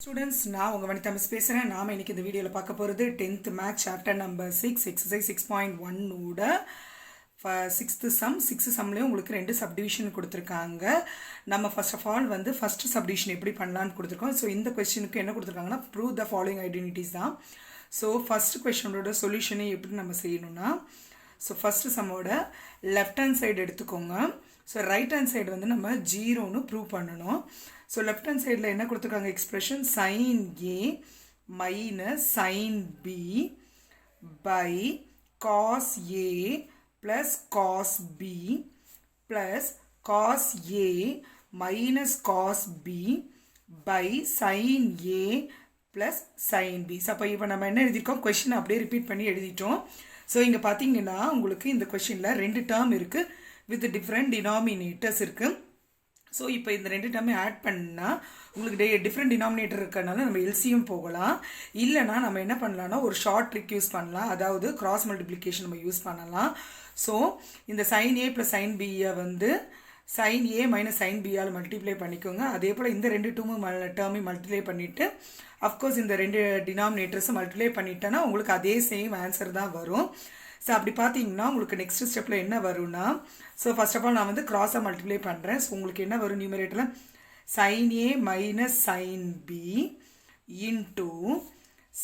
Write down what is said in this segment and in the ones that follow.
Students, நான் உங்க Vanitha miss பேசுறேன். நாம இன்னைக்கு இந்த வீடியோல பார்க்க போறது 10th math chapter number 6 exercise 6.1 ஓட 6th sum 6 sumலயும் உங்களுக்கு ரெண்டு சப்டிவிஷன் கொடுத்திருக்காங்க. நம்ம first of all வந்து first subdivision எப்படி பண்ணலாம்னு கொடுத்திருக்கோம். சோ இந்த क्वेश्चनக்கு என்ன கொடுத்திருக்காங்கன்னா prove the following identities தான். சோ first questionோட சொல்யூஷனை எப்படி நம்ம செய்யணும்னா சோ first sum ஓட left hand side எடுத்துக்கோங்க. So right hand side வந்து நம்ம 0 னு ப்ரூவ் பண்ணனும். So left hand side ல என்ன கொடுத்திருக்காங்க expression sin A minus sin B by cos A plus cos B plus cos A minus cos B by sin A plus sin B. So இப்போ நம்ம என்ன எழுதிருக்கோம் question அப்படியே repeat பண்ணி எழுதிட்டோம். So இங்க பாத்தீங்கன்னா உங்களுக்கு இந்த questionல ரெண்டு term இருக்கு with different denominators இருக்கு. So இப்போ இந்த ரெண்டு டேர்மை ஆட் பண்ணா உங்களுக்கு டிஃபரண்ட் டினாமினேட்டர் இருக்கறனால நம்ம LCM போகலாம். இல்லனா நம்ம என்ன பண்ணலாம்னா ஒரு ஷார்ட் ட்ரிக் யூஸ் பண்ணலாம். அதாவது கிராஸ் மல்டிப்ளிகேஷன் நம்ம யூஸ் பண்ணலாம். சோ இந்த sin A plus sin B வந்து sin A minus sin B all multiply பண்ணிக்கோங்க. அதே போல இந்த ரெண்டு டேர்மை மல்டிப்ளை பண்ணிட்டு of course இந்த ரெண்டு டினாமினேட்டர்ஸ் மல்டிப்ளை பண்ணிட்டனா உங்களுக்கு அதே சேம் ஆன்சர் தான் வரும். So அப்படி பாத்தீங்கன்னா உங்களுக்கு நெக்ஸ்ட் ஸ்டெப்ல என்ன வரும்னா சோ ஃபர்ஸ்ட் ஆஃப் ஆல் நான் வந்து கிராஸா மல்டிப்ளை பண்றேன். சோ உங்களுக்கு என்ன வரும் நியூமரேட்டர்ல sin A minus sin B into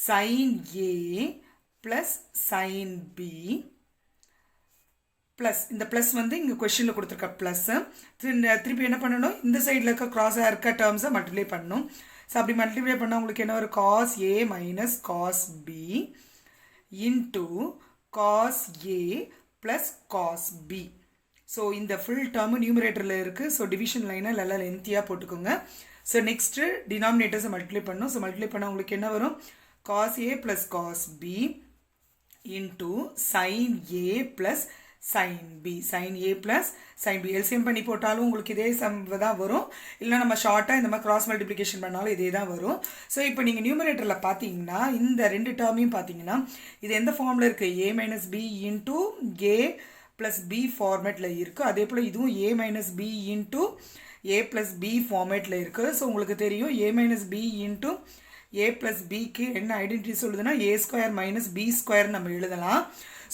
sin A plus sin B plus இந்த plus வந்து இங்க क्वेश्चनல கொடுத்திருக்க plus திருப்பி என்ன பண்ணனும் இந்த சைடுல இருக்க கிராஸா இருக்க டேர்ம்ஸை மல்டிப்ளை பண்ணனும். சோ அப்படி மல்டிப்ளை பண்ணா உங்களுக்கு என்ன வரும் cos A minus cos B into cos A plus cos B. So இந்த full term numeratorல இருக்கு. So division line நல்ல லென்த்தியா போட்டுக்கோங்க. So next denominators மல்டிப்ளை பண்ணனும். So மல்டிப்ளை பண்ணா உங்களுக்கு என்ன வரும் cos A plus cos B into sin A plus sin B. sin A plus sin B LCM பண்ணி போட்டாலும் உங்களுக்கு இதே சம் தான் வரும். இல்ல நம்ம ஷார்ட்டா இந்த மாதிரி கிராஸ் மல்டிப்ளிகேஷன் பண்ணாலும் இதே தான் வரும். சோ இப்போ நீங்க நியூமரேட்டர்ல பாத்தீங்கன்னா இந்த ரெண்டு டேர்மையும் பாத்தீங்கன்னா இது எந்த ஃபார்ம்ல இருக்கு A minus B into A plus B ஃபார்மட்ல இருக்கு. அதே போல இதுவும் A minus B into A plus B ஃபார்மட்ல இருக்கு. சோ உங்களுக்கு தெரியும் A minus B into A plus B க்கு என்ன ஐடென்டிட்டி சொல்லுதுன்னா A square minus B square நம்ம எழுதலாம்.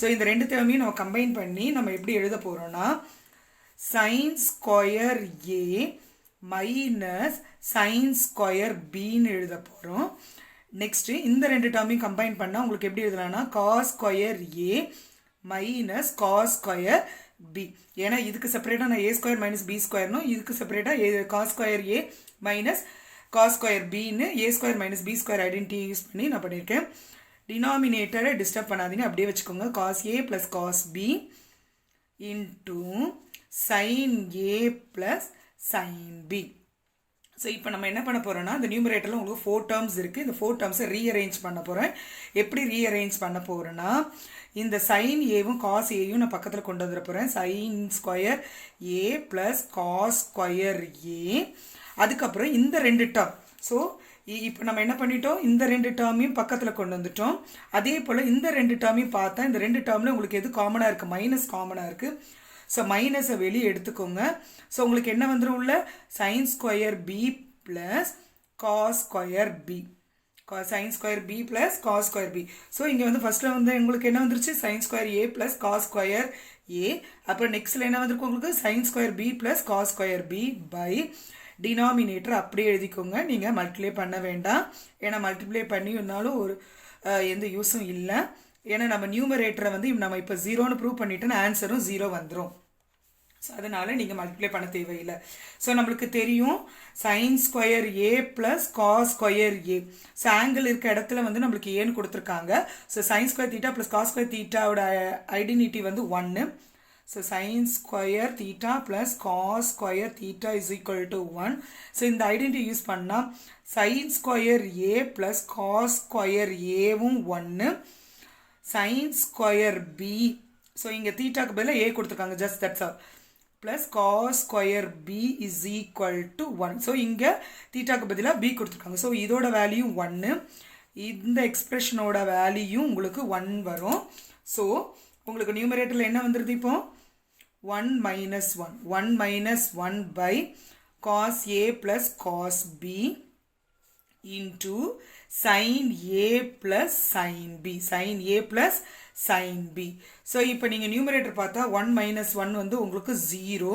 சோ இந்த ரெண்டு டேர்மையும் நம்ம கம்பைன் பண்ணி நம்ம எப்படி எழுத போறோம்னா sin square A minus sin square B ன்னு எழுத போறோம். நெக்ஸ்ட் இந்த ரெண்டு டேர்மையும் கம்பைன் பண்ணா உங்களுக்கு எப்படி எழுதலாம்னா cos square A minus cos square B. ஏனா இதுக்கு செப்பரேட்டா நான் A square minus B square னு இதுக்கு செப்பரேட்டா cos square A minus cos square B ன்னு A square minus B square identity use பண்ணி நான் பண்ணிருக்கேன். டினாமினேட்டரை டிஸ்டர்ப் பண்ணாதீங்க அப்படியே வச்சுக்கோங்க cos A plus cos B into sin A plus sin B. So இப்போ நம்ம என்ன பண்ண போறோம்னா இந்த நியூமரேட்டர்ல உங்களுக்கு 4 terms இருக்கு. இந்த 4 terms ரீஅரேஞ்ச் பண்ண போறேன். எப்படி ரீஅரேஞ்ச் பண்ண போறேன்னா இந்த sin A வும் cos A யும் நான் பக்கத்துல கொண்டு வர போறேன். sin square A plus cos square A. அதுக்கு அப்புறம் இந்த ரெண்டு டேர்ம் சோ இப்போ நம்ம என்ன பண்ணிட்டோம் இந்த ரெண்டு டேர்மையும் பக்கத்துல கொண்டு வந்துட்டோம். அதே போல இந்த ரெண்டு டேர்மையும் பார்த்தா இந்த ரெண்டு டேர்ம்ல உங்களுக்கு எது காமனா இருக்கு மைனஸ் காமனா இருக்கு. சோ மைனஸை வெளியே எடுத்துக்கோங்க. சோ உங்களுக்கு என்ன வந்துரும் உள்ள sin square B plus cos square B. sin square B plus cos square B. So இங்க வந்து ஃபர்ஸ்ட்ல வந்து உங்களுக்கு என்ன வந்துருச்சு sin square A plus cos square A. அப்புறம் நெக்ஸ்ட்ல என்ன வந்திருக்கு உங்களுக்கு sin square B plus cos square B by denominator அப்படியே எழுதிக்கோங்க. நீங்க மல்டிப்ளை பண்ண வேண்டாம். ஏனா மல்டிப்ளை பண்ணினாலும் ஒரு எந்த யூஸும் இல்ல. ஏனா நம்ம நியூமரேட்டரை வந்து நம்ம இப்ப 0 னு ப்ரூவ் பண்ணிட்டோம்னா ஆன்சரும் 0 வந்துரும். சோ அதனால நீங்க மல்டிப்ளை பண்ண தேவையில்லை. சோ நமக்கு தெரியும் sin square A plus cos square A. So angle இருக்க இடத்துல வந்து நமக்கு A னு கொடுத்திருக்காங்க. So sin square theta plus cos square theta ஓட ஐடென்டிட்டி வந்து 1. So sin square theta plus cos square theta is equal to 1. So இந்த identity use பண்ணா sin square A plus cos square A வும் 1. sin square B. So இங்க thetaக்கு பதிலா A கொடுத்திருக்காங்க just that's all. Plus cos square B is equal to 1. So இங்க thetaக்கு பதிலா B கொடுத்திருக்காங்க. So இதோட வேல்யூ 1. இந்த எக்ஸ்பிரஷனோட வேல்யூ உங்களுக்கு 1 வரும். So உங்களுக்கு நியூமரேட்டர்ல என்ன வந்திருது இப்போ 1 minus 1. 1 minus 1 by cos A plus cos B into sin A plus sin B. Sin A plus sin B. So, இப்போ நீங்க numerator பார்த்தா 1 minus 1 வந்து உங்களுக்கு 0.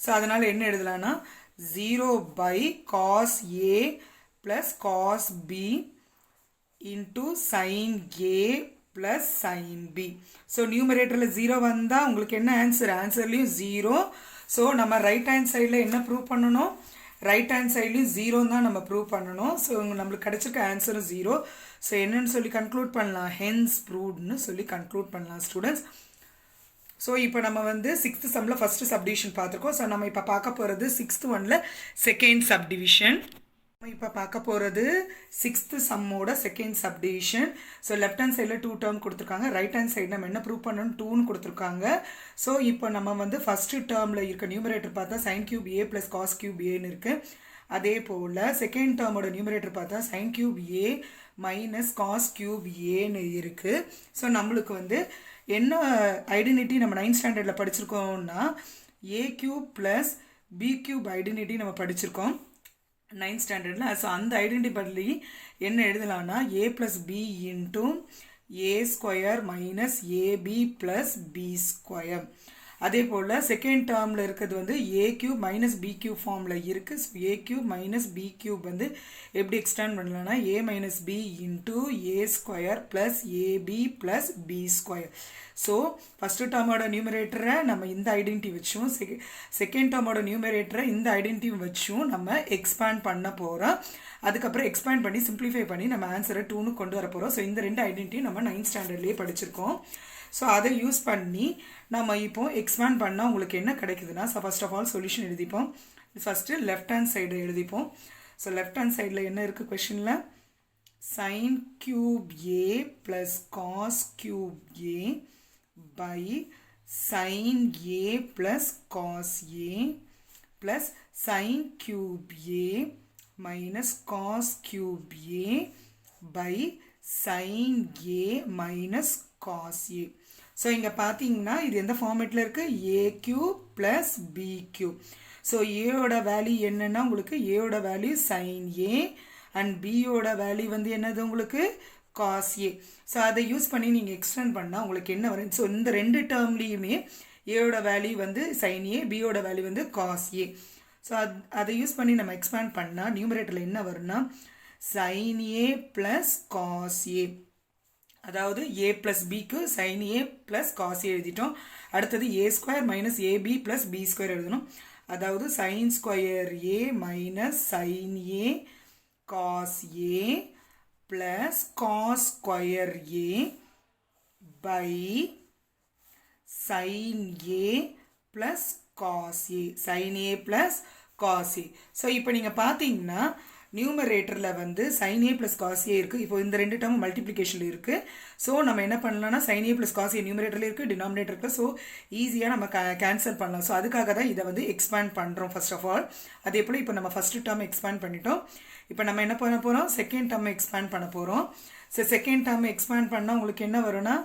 So, அதனால என்ன எழுதலாம்னா 0 by cos A plus cos B into sin A plus sin B. So, numeratorல 0 வந்தா உங்களுக்கு என்ன answer? Answerலையும் 0. So, நம்ம right hand sideல என்ன prove பண்ணணும்? ரைட் ஹேண்ட் சைட்லையும் 0 தான் நம்ம ப்ரூவ் பண்ணணும். ஸோ நம்மளுக்கு கிடைச்சிருக்க ஆன்சரும் 0. ஸோ என்னன்னு சொல்லி கன்க்ளூட் பண்ணலாம்? ஹென்ஸ் ப்ரூவ்ட்னு சொல்லி கன்க்ளூட் பண்ணலாம் ஸ்டூடெண்ட்ஸ். ஸோ இப்போ நம்ம வந்து 6th சம்மில் ஃபஸ்ட்டு சப்டிவிஷன் பார்த்துருக்கோம். ஸோ நம்ம இப்போ பார்க்க போகிறது 6th ஒன்ல செகண்ட் சப்டிவிஷன். இப்போ பார்க்க போகிறது 6th சம்மோட second subdivision. So left hand சைடில் 2 டேர்ம் கொடுத்துருக்காங்க. ரைட் ஹேண்ட் சைடு நம்ம என்ன ப்ரூவ் பண்ணணும்? 2ன்னு கொடுத்துருக்காங்க. ஸோ இப்போ நம்ம வந்து ஃபஸ்ட்டு டேர்மில் இருக்க நியூமரேட்டர் பார்த்தா sin cube A plus cos cube Aன்னு இருக்குது. அதே போல் செகண்ட் டேர்மோட நியூமரேட்டர் பார்த்தா sin cube A minus cos cube Aன்னு இருக்குது. ஸோ நம்மளுக்கு வந்து என்ன ஐடென்டிட்டி நம்ம 9th ஸ்டாண்டர்டில் படிச்சிருக்கோம்னா A cube plus B cube identity நம்ம படிச்சிருக்கோம் 9th ஸ்டாண்டர்டில். ஸோ அந்த ஐடென்டி படி என்ன எழுதலாம்னா A plus B into A square minus AB plus B square. அதே போல் செகண்ட் டேர்மில் இருக்கிறது வந்து A cube minus B cube ஃபார்மில் இருக்குது. So A cube minus B cube வந்து எப்படி எக்ஸ்டெண்ட் பண்ணலாம்னா A minus B into A square plus AB plus B square. So first டேர்மோட நியூமரேட்டரை நம்ம இந்த ஐடென்டி வச்சும் செகண்ட் டேர்மோட நியூமரேட்டரை இந்த ஐடென்டி வச்சும் நம்ம எக்ஸ்பேண்ட் பண்ண போகிறோம். அதுக்கப்புறம் எக்ஸ்பேண்ட் பண்ணி சிம்பிளிஃபை பண்ணி நம்ம ஆன்சரை 2ன்னு கொண்டு வர போகிறோம். ஸோ இந்த 2 ஐடென்டிட்டியும் நம்ம 9th ஸ்டாண்டர்ட்லேயே படிச்சிருக்கோம். ஸோ அதை யூஸ் பண்ணி நம்ம இப்போ எக்ஸ்பேண்ட் பண்ணால் உங்களுக்கு என்ன கிடைக்குதுன்னா, so first of all solution எழுதிப்போம். ஃபஸ்ட்டு லெஃப்ட் ஹேண்ட் சைடு எழுதிப்போம். ஸோ லெஃப்ட் ஹேண்ட் சைடில் என்ன இருக்குது கொஷனில்? sin cube A plus cos cube A by sin A plus cos A plus sin cube A minus cos cube A by sin A minus cos A. So இங்கே பார்த்தீங்கன்னா இது எந்த ஃபார்மேட்டில் இருக்குது? A cube plus B cube. So ஏயோட value என்னென்னா உங்களுக்கு ஏயோட வேல்யூ sin A அண்ட் பியோட வேல்யூ வந்து என்னது உங்களுக்கு cos A. ஸோ அதை யூஸ் பண்ணி நீங்கள் எக்ஸ்டெண்ட் பண்ணால் உங்களுக்கு என்ன வரும்? ஸோ இந்த 2 டேர்ம்லேயுமே ஏயோட வேல்யூ வந்து sin A, பியோட வேல்யூ வந்து cos A. ஸோ அதை யூஸ் பண்ணி நம்ம எக்ஸ்பேண்ட் பண்ணால் நியூமரேட்டரில் என்ன வரும்னா sin A plus cos A. அதாவது A plus Bக்கு sin A plus cos A எழுதிட்டோம். அடுத்தது A square minus AB plus B square எழுதணும். அதாவது sin square A minus sin A cos A plus cos square A by sin A plus cos A. sin A plus cos A. So இப்போ நீங்கள் பார்த்தீங்கன்னா நியூமரேட்டரில் வந்து sin A plus cos A இருக்குது. இப்போ இந்த 2 டேர்ம் மல்டிப்ளிகேஷனில் இருக்குது. ஸோ நம்ம என்ன பண்ணலாம்னா sin A plus cos A நியூமரேட்டரில் இருக்குது, டினாமினேட்டருக்கு. ஸோ ஈஸியாக நம்ம கேன்சல் பண்ணலாம். ஸோ அதுக்காக தான் இதை வந்து எக்ஸ்பேண்ட் பண்ணுறோம் ஃபர்ஸ்ட் ஆஃப் ஆல். அதே போல் இப்போ நம்ம ஃபஸ்ட்டு டேர்ம் எக்ஸ்பேண்ட் பண்ணிட்டோம். இப்போ நம்ம என்ன பண்ண போகிறோம்? செகண்ட் டேர்ம் எக்ஸ்பேண்ட் பண்ண போகிறோம். ஸோ செகண்ட் டேர்ம் எக்ஸ்பேண்ட் பண்ணால் உங்களுக்கு என்ன வரும்னா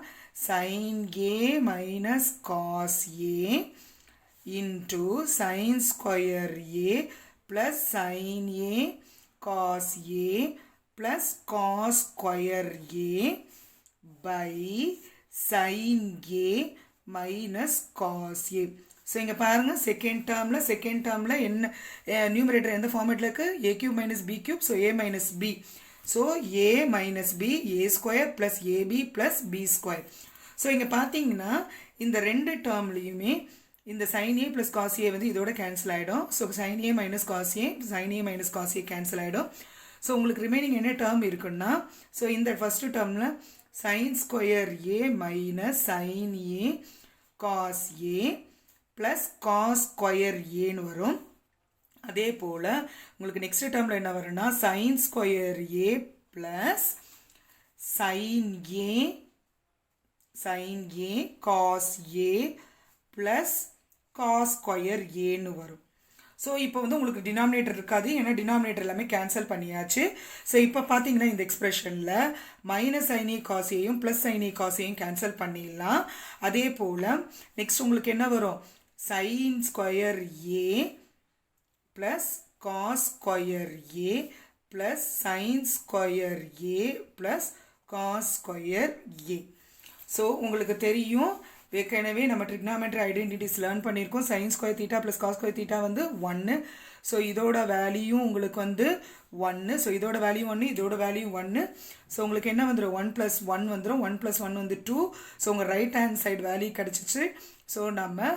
sin A minus cos A into sin square A plus sin A cos A plus cos square A by sin A minus cos A. So இங்கே பாருங்கள் second டேர்மில் என்ன நியூமரேட்டர் எந்த ஃபார்மேட்டில் இருக்குது? A cube minus B cube. So A minus B. So A minus B A square plus AB plus B square. So இங்கே பார்த்தீங்கன்னா இந்த 2 டேர்ம்லேயுமே இந்த sin A plus cos A வந்து இதோட கேன்சல் ஆகிடும். So sin A minus cos A sin A minus cos A cancel ஆகிடும். So உங்களுக்கு remaining என்ன டேர்ம் இருக்குன்னா, ஸோ இந்த ஃபஸ்ட்டு டேர்மில் sin square A minus sin A cos A plus cos square ஏன்னு வரும். அதே போல் உங்களுக்கு நெக்ஸ்ட் டேர்மில் என்ன வரும்னா sin square A plus sin A cos A plus cos square ஏன்னு வரும். ஸோ இப்போ வந்து உங்களுக்கு டினாமினேட்டர் இருக்காது, ஏன்னா டினாமினேட்டர் எல்லாமே கேன்சல் பண்ணியாச்சு. ஸோ இப்போ பார்த்தீங்கன்னா இந்த எக்ஸ்பிரஷனில் மைனஸ் sin A cos Aயும் ப்ளஸ் sin A cos Aயும் கேன்சல் பண்ணிடலாம். அதே போல் நெக்ஸ்ட் உங்களுக்கு என்ன வரும்? sin square A plus cos square A plus sin square a plus cos square a. So உங்களுக்கு தெரியும் ஏற்கனவே நம்ம ட்ரிக்னாமெட்ரி ஐடென்டிட்டிஸ் லேர்ன் பண்ணியிருக்கோம். Sine square theta plus cos square theta வந்து 1. ஸோ இதோட வேல்யூ உங்களுக்கு வந்து 1. ஸோ இதோட வேல்யூ 1, இதோட வேல்யூ 1. ஸோ உங்களுக்கு என்ன வந்துடும், 1 + 1 வந்துடும். 1 + 1 வந்து 2. ஸோ உங்கள் ரைட் ஹேண்ட் சைடு வேல்யூ கிடச்சிச்சு. ஸோ நம்ம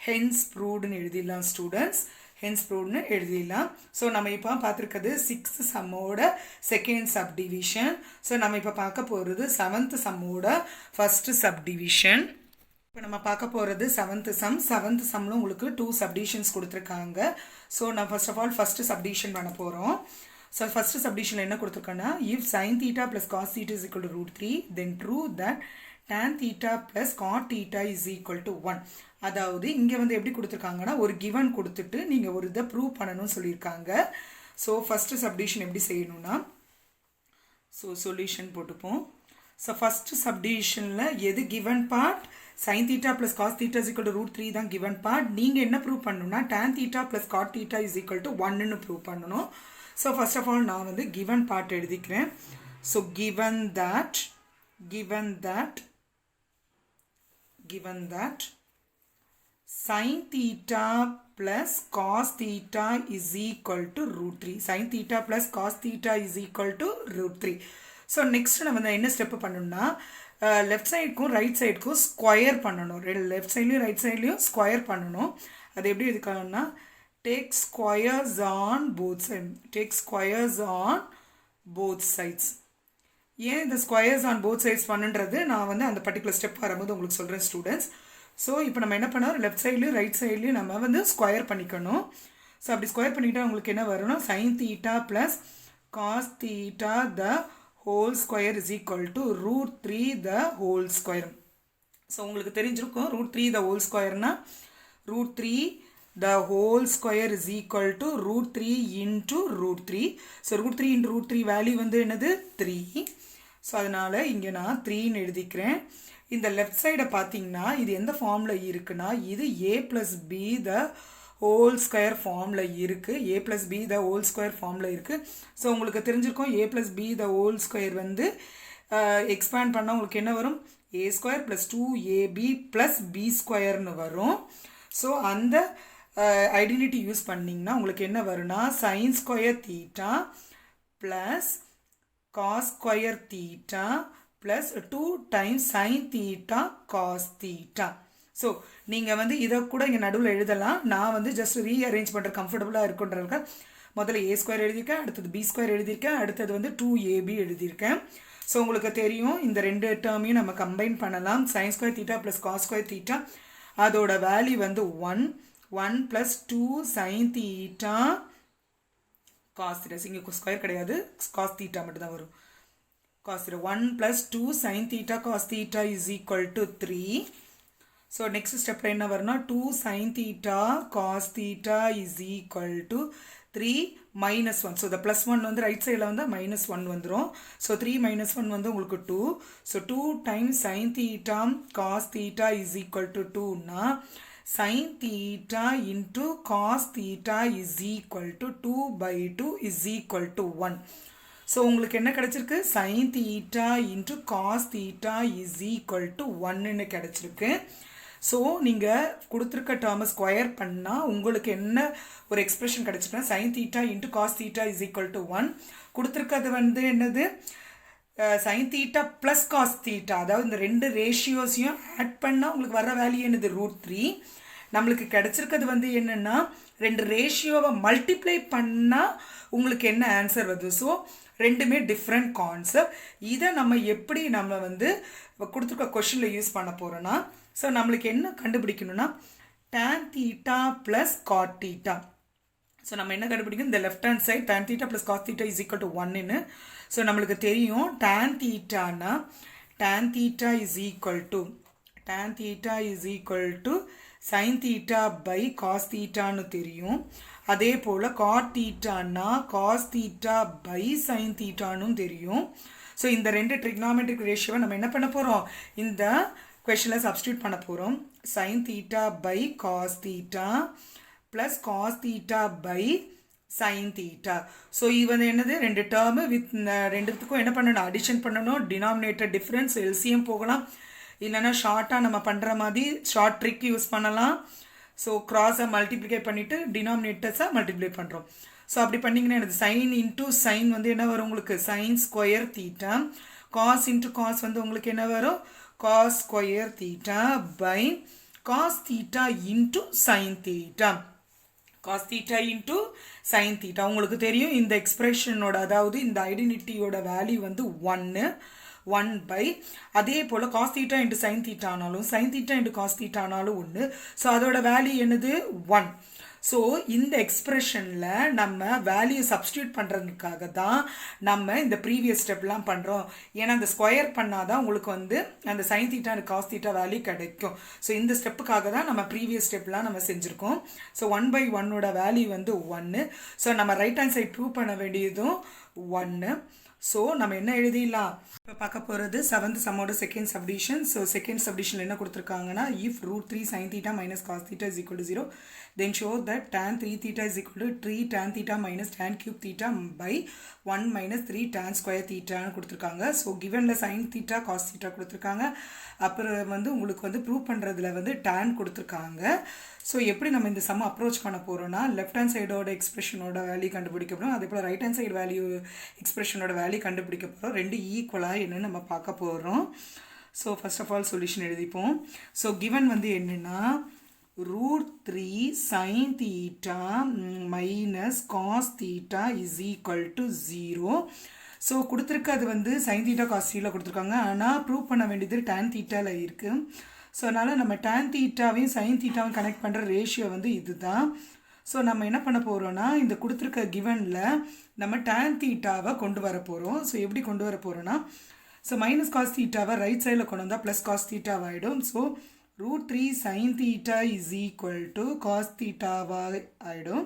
ஹென்ஸ் ப்ரூவ்டுன்னு எழுதிடலாம் ஸ்டூடெண்ட்ஸ். ஹென்ஸ் ப்ரூவ்டுன்னு எழுதிடலாம். ஸோ நம்ம இப்போ பார்த்துருக்கிறது 6th சம்மோட செகண்ட் சப்டிவிஷன். ஸோ நம்ம இப்போ பார்க்க போகிறது 7th சம்மோட ஃபஸ்ட்டு சப்டிவிஷன். இப்போ நம்ம பார்க்க போகிறது 7th சம். 7th சம்மில் உங்களுக்கு 2 சப்டிவிஷன்ஸ் கொடுத்துருக்காங்க. ஸோ நான் first of all first subdivision பண்ண போகிறோம். ஸோ ஃபஸ்ட்டு சப்டிவிஷனில் என்ன கொடுத்துருக்கோன்னா, if sin theta plus cos theta is equal to √3 then true that tan theta plus cot theta is equal to 1. அதாவது இங்கே வந்து எப்படி கொடுத்துருக்காங்கன்னா, ஒரு கிவன் கொடுத்துட்டு நீங்கள் ஒரு இதை ப்ரூவ் பண்ணணும்னு சொல்லியிருக்காங்க. ஸோ ஃபஸ்ட்டு சப்டிவிஷன் எப்படி செய்யணும்னா, ஸோ சொல்யூஷன் போட்டுப்போம். ஸோ ஃபஸ்ட்டு சப்டிவிஷனில் எது given part, sin theta plus cos theta is equal to √3 தான் கிவன் பார்ட். நீங்கள் என்ன ப்ரூவ் பண்ணணும்னா tan theta plus cot theta is equal to 1ன்னு ப்ரூவ் பண்ணணும். ஸோ ஃபர்ஸ்ட் ஆஃப் ஆல் நான் வந்து கிவன் பார்ட் எழுதிக்கிறேன். So given that sin theta plus cos theta is equal to √3. sin theta plus cos theta is equal to √3. So next நம்ம வந்து என்ன step பண்ணணும்னா, left சைடுக்கும் ரைட் சைடுக்கும் ஸ்கொயர் பண்ணணும். லெஃப்ட் சைட்லையும் ரைட் சைட்லையும் ஸ்கொயர் பண்ணணும். அது எப்படி எடுக்கணும்னா, take squares on both side, take squares on both sides. ஏன் இந்த ஸ்கொயர்ஸ் ஆன் போத் சைட்ஸ் பண்ணுன்றது நான் வந்து அந்த பர்டிகுலர் ஸ்டெப் வரும்போது உங்களுக்கு சொல்கிறேன் ஸ்டூடெண்ட்ஸ். ஸோ இப்போ நம்ம என்ன பண்ணோம், லெஃப்ட் சைட்லையும் ரைட் சைட்லையும் நம்ம வந்து ஸ்கொயர் பண்ணிக்கணும். ஸோ அப்படி ஸ்கொயர் பண்ணிக்கிட்டால் உங்களுக்கு என்ன வரும்னா, sin theta plus cos theta the whole square is equal to √3 the whole square. So உங்களுக்கு தெரிஞ்சிருக்கும் √3 the whole squareனா √3 the whole square is equal to √3 into √3. So √3 into √3 value வந்து என்னது 3. ஸோ அதனால் இங்கே நான் 3ன்னு எழுதிக்கிறேன். இந்த லெஃப்ட் சைடை பார்த்தீங்கன்னா இது எந்த ஃபார்மில் இருக்குன்னா, இது a + b the whole square ஃபார்மில் இருக்குது. a + b the whole square ஃபார்மில் இருக்குது. ஸோ உங்களுக்கு தெரிஞ்சிருக்கும் a + b the whole square வந்து எக்ஸ்பேண்ட் பண்ணால் உங்களுக்கு என்ன வரும், a² + 2ab + b² வரும். ஸோ அந்த ஐடென்டிட்டி யூஸ் பண்ணிங்கன்னா உங்களுக்கு என்ன வரும்னா, sin square theta plus cos square theta plus 2 times sin theta cos theta. So நீங்கள் வந்து இதை கூட இங்கே நடுவில் எழுதலாம். நான் வந்து ஜஸ்ட் ரீஅரேஞ்ச் பண்ணுற கம்ஃபர்டபுளாக இருக்குன்றதுக்கு முதல்ல a² எழுதியிருக்கேன், அடுத்தது b² எழுதியிருக்கேன், அடுத்தது வந்து 2ab எழுதியிருக்கேன். ஸோ உங்களுக்கு தெரியும் இந்த ரெண்டு டேர்மையும் நம்ம கம்பைன் பண்ணலாம். sin square theta plus cos square theta அதோட வேல்யூ வந்து 1 + 2 sin theta cos theta. இங்கே ஸ்கொயர் கிடையாது, cos theta மட்டும் தான் வரும். cos theta 1 + 2 sin theta cos theta is equal to 3. So next ஸ்டெப்பில் என்ன வரும்னா, 2 sin theta cos theta is equal to 3 - 1. So இந்த +1 வந்து ரைட் சைடில் வந்து -1 வந்துடும். ஸோ 3 - 1 வந்து உங்களுக்கு 2. So 2 times sin theta cos theta is equal to 2னா sin theta into cos theta is equal to 2/2 is equal to 1. So உங்களுக்கு என்ன கிடச்சிருக்கு, sin theta into cos theta is equal to 1ன்னு கிடச்சிருக்கு. So நீங்கள் கொடுத்துருக்க டேர்மை square பண்ணால் உங்களுக்கு என்ன ஒரு expression கிடச்சிருக்குன்னா, sin theta into cos theta is equal to 1. கொடுத்துருக்கிறது வந்து என்னது, sin theta plus cos theta. அதாவது இந்த ரெண்டு ரேஷியோஸையும் ஆட் பண்ணால் உங்களுக்கு வர வேல்யூ என்னது √3. நம்மளுக்கு கிடச்சிருக்கிறது வந்து என்னென்னா, ரெண்டு ரேஷியோவை மல்டிப்ளை பண்ணால் உங்களுக்கு என்ன ஆன்சர் வருது. ஸோ ரெண்டுமே டிஃப்ரெண்ட் கான்செப்ட். இதை நம்ம எப்படி நம்ம வந்து கொடுத்துருக்க கொஷனில் யூஸ் பண்ண போகிறோன்னா, ஸோ நம்மளுக்கு என்ன கண்டுபிடிக்கணும்னா tan theta plus cot theta. So நம்ம என்ன கண்டுபிடிக்கணும், இந்த left hand side tan theta plus cos theta is equal to 1ன்னு. ஸோ நம்மளுக்கு தெரியும் tan thetaனா tan theta is equal to sin theta by cos thetaன்னு தெரியும். அதே போல் cot thetaனா cos theta by sin thetaன்னு தெரியும். ஸோ இந்த ரெண்டு ட்ரிக்னாமெட்ரிக் ரேஷியோவை நம்ம என்ன பண்ண போகிறோம், இந்த கொஷனில் சப்ஸ்டியூட் பண்ண போகிறோம். sin theta by cos theta plus cos theta by sin theta. So இது வந்து என்னது ரெண்டு டேர்மு வித் ரெண்டுத்துக்கும் என்ன பண்ணணும் அடிஷன் பண்ணணும் டினாமினேட்டர் டிஃப்ரென்ஸ் எல்சிஎம் போகலாம் இல்லைன்னா ஷார்ட்டாக நம்ம பண்ணுற மாதிரி ஷார்ட் ட்ரிக் யூஸ் பண்ணலாம். ஸோ க்ராஸை மல்டிப்ளிகை பண்ணிவிட்டு டினாமினேட்டர்ஸை மல்டிப்ளை பண்ணுறோம். ஸோ அப்படி பண்ணிங்கன்னா எனக்கு சைன் இன்ட்டு சைன் வந்து என்ன வரும் உங்களுக்கு sine square theta. Cos into cos வந்து உங்களுக்கு என்ன வரும் cos square theta by cos theta into sine theta. cos theta into sin theta. உங்களுக்கு தெரியும் இந்த எக்ஸ்பிரஷனோட அதாவது இந்த ஐடென்டிட்டியோட வேல்யூ வந்து 1 பை அதே போல் cos theta into sin theta ஆனாலும் sin theta into cos theta ஆனாலும் 1. ஸோ அதோட வேல்யூ என்னது 1. ஸோ இந்த எக்ஸ்பிரஷனில் நம்ம வேல்யூ சப்ஸ்டியூட் பண்ணுறதுக்காக தான் நம்ம இந்த ப்ரீவியஸ் ஸ்டெப்லாம் பண்ணுறோம். ஏன்னா அந்த ஸ்கொயர் பண்ணால் தான் உங்களுக்கு வந்து அந்த sine theta and cos theta value கிடைக்கும். ஸோ இந்த ஸ்டெப்புக்காக தான் நம்ம ப்ரீவியஸ் ஸ்டெப்லாம் நம்ம செஞ்சுருக்கோம். ஸோ 1/1 வேல்யூ வந்து 1. ஸோ நம்ம ரைட் ஹேண்ட் சைட் ப்ரூவ் பண்ண வேண்டியதும் 1. ஸோ நம்ம என்ன எழுதிடலாம் இப்போ பார்க்க போகிறது 7th சம்மோட செகண்ட் சப்டிஷன். ஸோ செகண்ட் சப்டிஷனில் என்ன கொடுத்துருக்காங்கன்னா if √3 sin theta minus cos theta is equal to 0 then show that tan 3 theta is equal to 3 tan theta minus tan cube theta by 1 minus 3 tan square theta கொடுத்துருக்காங்க. So கிவனில் sin theta cos theta கொடுத்துருக்காங்க. அப்புறம் வந்து உங்களுக்கு வந்து prove பண்ணுறதுல வந்து tan கொடுத்துருக்காங்க. ஸோ எப்படி நம்ம இந்த சம் அப்ரோச் பண்ண போகிறோம்னா லெஃப்ட் ஹேண்ட் சைடோட எக்ஸ்பிரஷனோட வேல்யூ கண்டுபிடிக்க போகிறோம். அதே போல் ரைட் ஹேண்ட் சைடு வேல்யூ எக்ஸ்பிரஷனோட வேல்யூ கண்டுபிடிக்க போகிறோம். ரெண்டு ஈக்குவலாக என்னன்னு நம்ம பார்க்க போகிறோம். So first of all solution எழுதிப்போம். ஸோ கிவன் வந்து என்னென்னா √3 sin theta minus cos theta is equal to 0. So கொடுத்துருக்கிறது வந்து sin theta cos theta கொடுத்துருக்காங்க. ஆனால் ப்ரூவ் பண்ண வேண்டியது tan thetaவில் இருக்குது. ஸோ அதனால் நம்ம tan thetaவையும் sin thetaவையும் கனெக்ட் பண்ணுற ரேஷியோ வந்து இது தான். ஸோ நம்ம என்ன பண்ண போகிறோன்னா இந்த கொடுத்துருக்க கிவனில் நம்ம tan thetaவை கொண்டு வர போகிறோம். ஸோ எப்படி கொண்டு வர போகிறோன்னா ஸோ மைனஸ் காஸ் தீட்டாவை ரைட் சைடில் கொண்டு வந்தால் ப்ளஸ் காஸ் தீட்டாவாகிடும். So √3 sin theta is equal to cos தீட்டாவாக ஆகிடும்.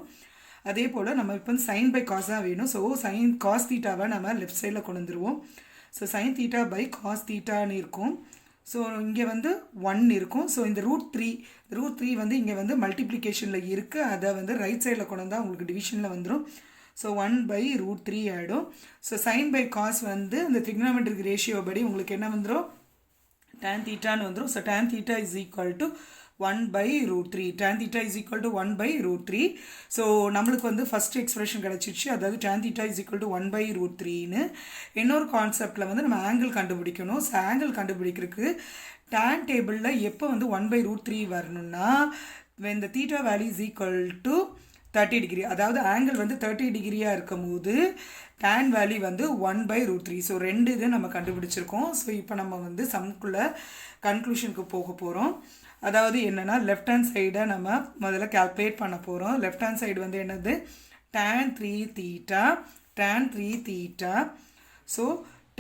அதே போல் நம்ம இப்போ சைன் பை காஸாக வேணும். ஸோ சைன் காஸ் தீட்டாவை நம்ம லெஃப்ட் சைடில் கொண்டு வந்துடுவோம். So sine theta by cos தீட்டான்னு இருக்கும். ஸோ இங்கே வந்து 1 இருக்கும். ஸோ இந்த √3 வந்து இங்கே வந்து மல்டிப்ளிகேஷனில் இருக்குது. அதை வந்து ரைட் சைடில் கொண்டு வந்தால் உங்களுக்கு டிவிஷனில் வந்துடும். ஸோ 1/√3 ஆகிடும். ஸோ சைன் பை காஸ் வந்து இந்த ட்ரிக்னாமெட்ரிக் ரேஷியோ படி உங்களுக்கு என்ன வந்துடும் tan தீட்டான்னு வந்துடும். So tan theta is equal to 1/√3. tan theta is equal to 1/√3. So நம்மளுக்கு வந்து ஃபஸ்ட் எக்ஸ்பிரஷன் கிடச்சிச்சு. அதாவது tan theta is equal to 1/√3ன்னு. இன்னொரு கான்செப்டில் வந்து நம்ம ஆங்கிள் கண்டுபிடிக்கணும். ஸோ ஆங்கிள் கண்டுபிடிக்கிறதுக்கு tan டேபிளில் எப்போ வந்து 1/√3 வரணும்னா இந்த theta value is equal to 30 degree. அதாவது ஆங்கிள் வந்து 30 டிகிரியாக இருக்கும் போது tan வேல்யூ வந்து 1/√3. ஸோ ரெண்டு இது நம்ம கண்டுபிடிச்சிருக்கோம். ஸோ இப்போ நம்ம வந்து சம்குள்ளே கன்க்ளூஷனுக்கு போக போகிறோம். அதாவது என்னென்னா லெஃப்ட் ஹேண்ட் சைடை நம்ம முதல்ல கால்குலேட் பண்ண போகிறோம். லெஃப்ட் ஹேண்ட் சைடு வந்து என்னது tan 3 theta. So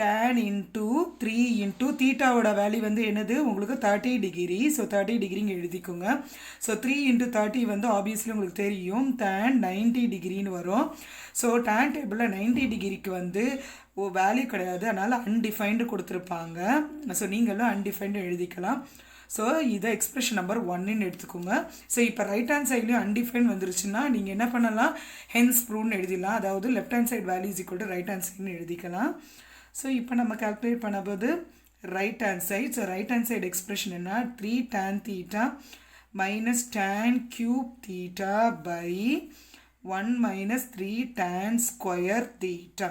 tan into 3 into தீட்டாவோட வேல்யூ வந்து என்னது உங்களுக்கு 30 டிகிரி. ஸோ 30 டிகிரிங்க எழுதிக்கோங்க. ஸோ 3 இன்ட்டு 30 வந்து ஆப்வியஸ்லி உங்களுக்கு தெரியும் tan 90 டிகிரின்னு வரும். ஸோ tan டேபிளில் 90 டிகிரிக்கு வந்து வேல்யூ கிடையாது. அதனால் அன்டிஃபைன்டு கொடுத்துருப்பாங்க. ஸோ நீங்களும் அன்டிஃபைன்டு எழுதிக்கலாம். ஸோ இதை எக்ஸ்பிரஷன் நம்பர் 1ன்னு எடுத்துக்கோங்க. ஸோ இப்போ ரைட் ஹேண்ட் சைட்லேயும் அன்டிஃபைன் வந்துருச்சுன்னா நீங்கள் என்ன பண்ணலாம் ஹென்ஸ் ப்ரூவ்னு எழுதிடலாம். அதாவது left hand side value is equal to right hand சைடுன்னு எழுதிக்கலாம். ஸோ இப்போ நம்ம கால்குலேட் பண்ணும்போது right hand side. So right hand side expression என்ன 3 tan theta minus tan cube theta by 1 minus 3 tan square theta.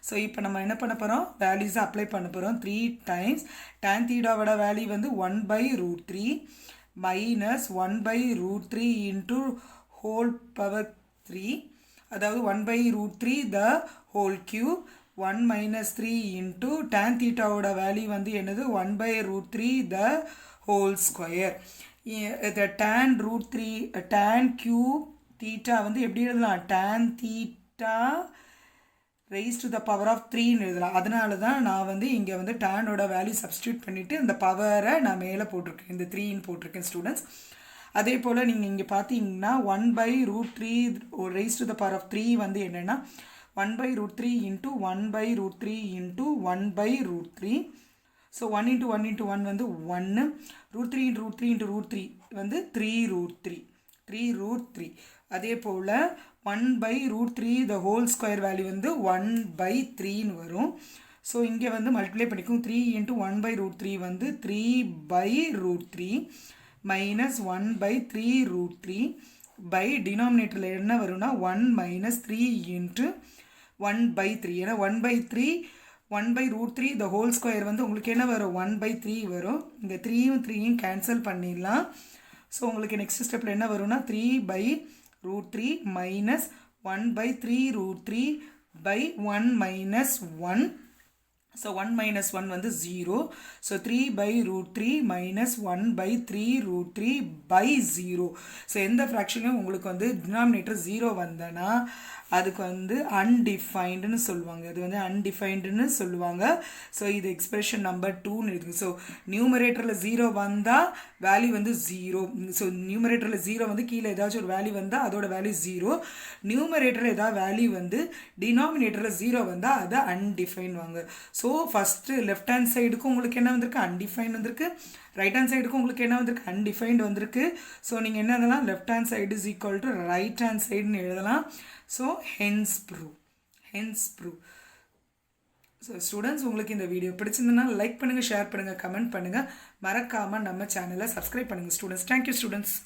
So இப்போ நம்ம என்ன பண்ண போகிறோம் வேல்யூஸை அப்ளை பண்ண போகிறோம். 3 times tan thetaவோட வேல்யூ வந்து 1/√3 minus 1/√3 into whole power 3. அதாவது 1/√3 the whole cube 1 minus 3 into tan thetaவோட value வந்து என்னது 1/√3 the whole square. இந்த tan cube theta வந்து எப்படி எழுதலாம் tan theta raised to the power of 3ன்னு எழுதலாம். அதனால தான் நான் வந்து இங்கே வந்து டேனோட வேல்யூ சப்ஸ்டியூட் பண்ணிவிட்டு அந்த பவரை நான் மேலே போட்டிருக்கேன். இந்த 3ன்னு போட்டிருக்கேன் ஸ்டூடெண்ட்ஸ். அதே போல் நீங்கள் இங்கே பார்த்தீங்கன்னா 1/√3 raised to the power of 3 வந்து என்னென்னா 1/√3 into 1/√3 into 1/√3. ஸோ 1 into 1 வந்து 1. √3 into √3 into √3 வந்து 3√3. 3√3. அதே போல் 1/√3 the whole square வேல்யூ வந்து 1/3ன்னு வரும். ஸோ இங்கே வந்து மல்டிப்ளை பண்ணிக்கும். 3 × 1/√3 வந்து 3/√3 மைனஸ் 1/3√3 பை டினாமினேட்டரில் என்ன வரும்னா 1 - 3 × 1/3. ஏன்னா 1/3 the whole square வந்து உங்களுக்கு என்ன வரும் 1/3 வரும். இந்த 3யும் 3யும் கேன்சல் பண்ணிடலாம். ஸோ உங்களுக்கு நெக்ஸ்ட் ஸ்டெப்பில் என்ன வரும்னா 3/√3 மைனஸ் 1/3√3 பை 1 - 1. ஸோ 1 - 1 வந்து 0. So 3/√3 minus 1/3√3 by 0. ஸோ எந்த ஃப்ராக்ஷனையும் உங்களுக்கு வந்து டினாமினேட்டர் 0 வந்தனா அதுக்கு வந்து அன்டிஃபைன்டுன்னு சொல்லுவாங்க. அது வந்து அன்டிஃபைன்டுன்னு சொல்லுவாங்க. ஸோ இது எக்ஸ்பிரஷன் நம்பர் 2ன்னு இருக்குது. ஸோ நியூமரேட்டரில் 0 வந்தால் வேல்யூ வந்து 0. ஸோ நியூமரேட்டரில் 0 வந்து கீழே ஏதாச்சும் ஒரு வேல்யூ வந்தால் அதோட வேல்யூ 0. நியூமரேட்டரில் ஏதாவது வேல்யூ வந்து டினாமினேட்டரில் 0 வந்தால் அதை அன்டிஃபைன் வாங்க. ஸோ ஃபஸ்ட்டு லெஃப்ட் ஹேண்ட் சைடுக்கும் உங்களுக்கு என்ன வந்திருக்கு அன்டிஃபைன் வந்திருக்கு. ரைட் ஹேண்ட் சைடுக்கும் உங்களுக்கு என்ன வந்திருக்கு அன்டிஃபைன்டு வந்திருக்கு. ஸோ நீங்கள் என்ன எழுதலாம் left hand side is equal to right hand சைடுன்னு எழுதலாம். So hence prove. So students உங்களுக்கு இந்த வீடியோ பிடிச்சிருந்ததுன்னா லைக் பண்ணுங்கள், ஷேர் பண்ணுங்கள், கமெண்ட் பண்ணுங்கள். மறக்காமல் நம்ம சேனலை சப்ஸ்கிரைப் பண்ணுங்கள் ஸ்டூடெண்ட்ஸ். Thank you students.